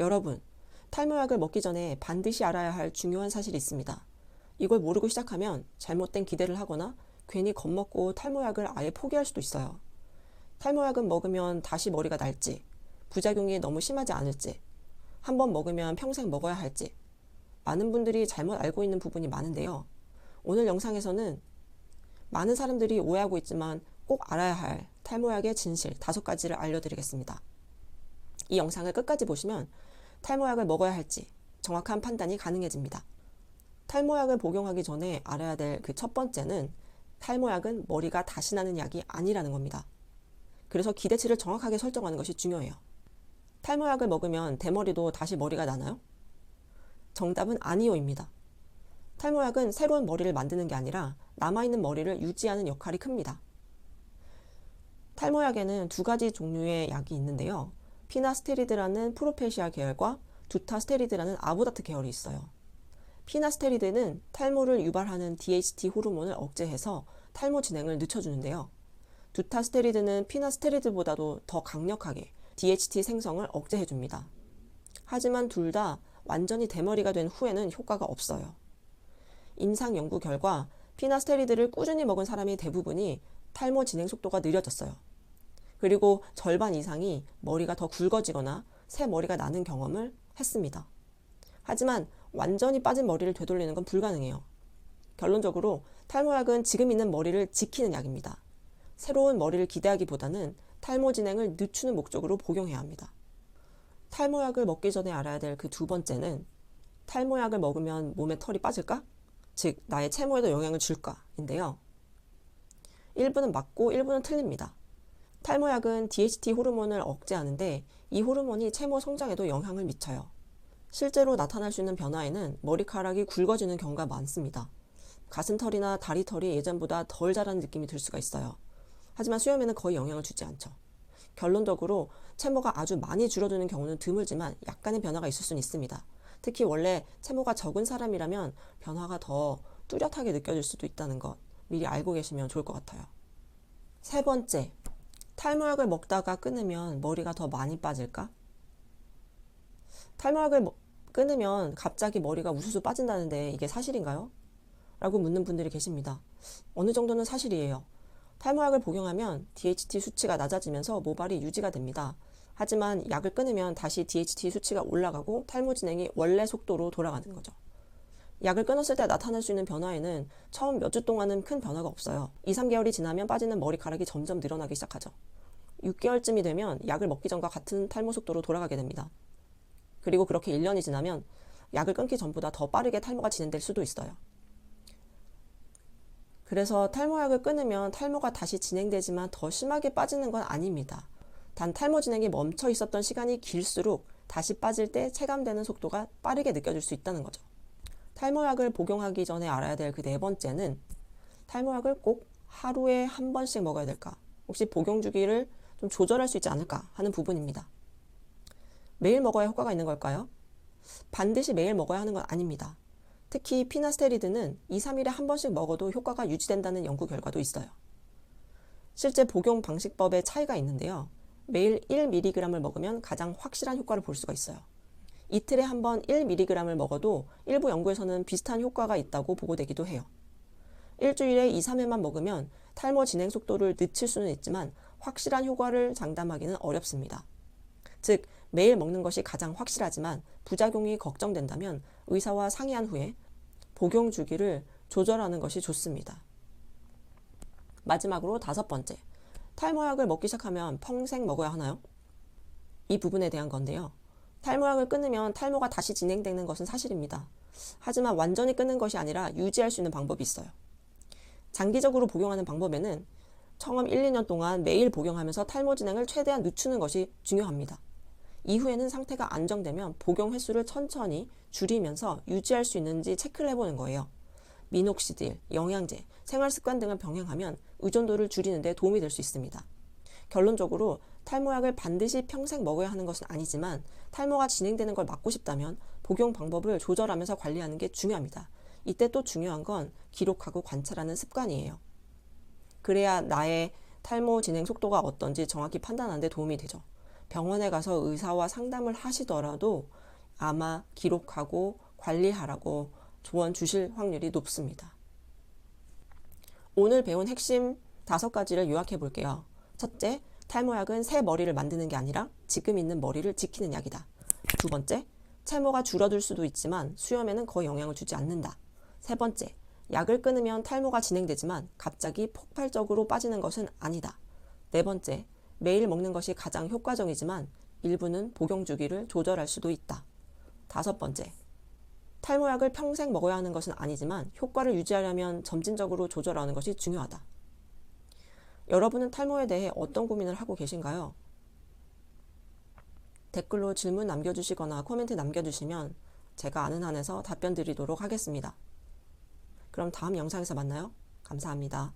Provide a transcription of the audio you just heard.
여러분, 탈모약을 먹기 전에 반드시 알아야 할 중요한 사실이 있습니다. 이걸 모르고 시작하면 잘못된 기대를 하거나 괜히 겁먹고 탈모약을 아예 포기할 수도 있어요. 탈모약은 먹으면 다시 머리가 날지, 부작용이 너무 심하지 않을지, 한번 먹으면 평생 먹어야 할지, 많은 분들이 잘못 알고 있는 부분이 많은데요. 오늘 영상에서는 많은 사람들이 오해하고 있지만 꼭 알아야 할 탈모약의 진실 5가지를 알려드리겠습니다. 이 영상을 끝까지 보시면 탈모약을 먹어야 할지 정확한 판단이 가능해집니다. 탈모약을 복용하기 전에 알아야 될 그 첫 번째는 탈모약은 머리가 다시 나는 약이 아니라는 겁니다. 그래서 기대치를 정확하게 설정하는 것이 중요해요. 탈모약을 먹으면 대머리도 다시 머리가 나나요? 정답은 아니요입니다. 탈모약은 새로운 머리를 만드는 게 아니라 남아있는 머리를 유지하는 역할이 큽니다. 탈모약에는 2가지 종류의 약이 있는데요. 피나스테리드라는 프로페시아 계열과 두타스테리드라는 아보다트 계열이 있어요. 피나스테리드는 탈모를 유발하는 DHT 호르몬을 억제해서 탈모 진행을 늦춰주는데요. 두타스테리드는 피나스테리드보다도 더 강력하게 DHT 생성을 억제해줍니다. 하지만 둘 다 완전히 대머리가 된 후에는 효과가 없어요. 임상 연구 결과 피나스테리드를 꾸준히 먹은 사람이 대부분이 탈모 진행 속도가 느려졌어요. 그리고 절반 이상이 머리가 더 굵어지거나 새 머리가 나는 경험을 했습니다. 하지만 완전히 빠진 머리를 되돌리는 건 불가능해요. 결론적으로 탈모약은 지금 있는 머리를 지키는 약입니다. 새로운 머리를 기대하기보다는 탈모 진행을 늦추는 목적으로 복용해야 합니다. 탈모약을 먹기 전에 알아야 될 그 2번째는 탈모약을 먹으면 몸에 털이 빠질까? 즉, 나의 채모에도 영향을 줄까인데요. 일부는 맞고 일부는 틀립니다. 탈모약은 DHT 호르몬을 억제하는데 이 호르몬이 채모 성장에도 영향을 미쳐요. 실제로 나타날 수 있는 변화에는 머리카락이 굵어지는 경우가 많습니다. 가슴털이나 다리털이 예전보다 덜 자라는 느낌이 들 수가 있어요. 하지만 수염에는 거의 영향을 주지 않죠. 결론적으로 채모가 아주 많이 줄어드는 경우는 드물지만 약간의 변화가 있을 수는 있습니다. 특히 원래 채모가 적은 사람이라면 변화가 더 뚜렷하게 느껴질 수도 있다는 것 미리 알고 계시면 좋을 것 같아요. 3번째, 탈모약을 먹다가 끊으면 머리가 더 많이 빠질까? 탈모약을 끊으면 갑자기 머리가 우수수 빠진다는데 이게 사실인가요? 라고 묻는 분들이 계십니다. 어느 정도는 사실이에요. 탈모약을 복용하면 DHT 수치가 낮아지면서 모발이 유지가 됩니다. 하지만 약을 끊으면 다시 DHT 수치가 올라가고 탈모 진행이 원래 속도로 돌아가는 거죠. 약을 끊었을 때 나타날 수 있는 변화에는 처음 몇 주 동안은 큰 변화가 없어요. 2, 3개월이 지나면 빠지는 머리카락이 점점 늘어나기 시작하죠. 6개월쯤이 되면 약을 먹기 전과 같은 탈모 속도로 돌아가게 됩니다. 그리고 그렇게 1년이 지나면 약을 끊기 전보다 더 빠르게 탈모가 진행될 수도 있어요. 그래서 탈모약을 끊으면 탈모가 다시 진행되지만 더 심하게 빠지는 건 아닙니다. 단 탈모 진행이 멈춰 있었던 시간이 길수록 다시 빠질 때 체감되는 속도가 빠르게 느껴질 수 있다는 거죠. 탈모약을 복용하기 전에 알아야 될 그 4번째는 탈모약을 꼭 하루에 한 번씩 먹어야 될까? 혹시 복용 주기를 좀 조절할 수 있지 않을까 하는 부분입니다. 매일 먹어야 효과가 있는 걸까요? 반드시 매일 먹어야 하는 건 아닙니다. 특히 피나스테리드는 2, 3일에 한 번씩 먹어도 효과가 유지된다는 연구 결과도 있어요. 실제 복용 방식법에 차이가 있는데요. 매일 1mg을 먹으면 가장 확실한 효과를 볼 수가 있어요. 이틀에 한 번 1mg을 먹어도 일부 연구에서는 비슷한 효과가 있다고 보고되기도 해요. 일주일에 2, 3회만 먹으면 탈모 진행 속도를 늦출 수는 있지만 확실한 효과를 장담하기는 어렵습니다. 즉, 매일 먹는 것이 가장 확실하지만 부작용이 걱정된다면 의사와 상의한 후에 복용 주기를 조절하는 것이 좋습니다. 마지막으로 5번째, 탈모약을 먹기 시작하면 평생 먹어야 하나요? 이 부분에 대한 건데요. 탈모약을 끊으면 탈모가 다시 진행되는 것은 사실입니다. 하지만 완전히 끊는 것이 아니라 유지할 수 있는 방법이 있어요. 장기적으로 복용하는 방법에는 처음 1, 2년 동안 매일 복용하면서 탈모 진행을 최대한 늦추는 것이 중요합니다. 이후에는 상태가 안정되면 복용 횟수를 천천히 줄이면서 유지할 수 있는지 체크를 해보는 거예요. 미녹시딜, 영양제, 생활습관 등을 병행하면 의존도를 줄이는 데 도움이 될 수 있습니다. 결론적으로 탈모약을 반드시 평생 먹어야 하는 것은 아니지만 탈모가 진행되는 걸 막고 싶다면 복용 방법을 조절하면서 관리하는 게 중요합니다. 이때 또 중요한 건 기록하고 관찰하는 습관이에요. 그래야 나의 탈모 진행 속도가 어떤지 정확히 판단하는 데 도움이 되죠. 병원에 가서 의사와 상담을 하시더라도 아마 기록하고 관리하라고 조언 주실 확률이 높습니다. 오늘 배운 핵심 5가지를 요약해 볼게요. 첫째, 탈모약은 새 머리를 만드는 게 아니라 지금 있는 머리를 지키는 약이다. 두 번째, 탈모가 줄어들 수도 있지만 수염에는 거의 영향을 주지 않는다. 세 번째, 약을 끊으면 탈모가 진행되지만 갑자기 폭발적으로 빠지는 것은 아니다. 네 번째, 매일 먹는 것이 가장 효과적이지만 일부는 복용 주기를 조절할 수도 있다. 다섯 번째, 탈모약을 평생 먹어야 하는 것은 아니지만 효과를 유지하려면 점진적으로 조절하는 것이 중요하다. 여러분은 탈모에 대해 어떤 고민을 하고 계신가요? 댓글로 질문 남겨주시거나 코멘트 남겨주시면 제가 아는 한에서 답변 드리도록 하겠습니다. 그럼 다음 영상에서 만나요. 감사합니다.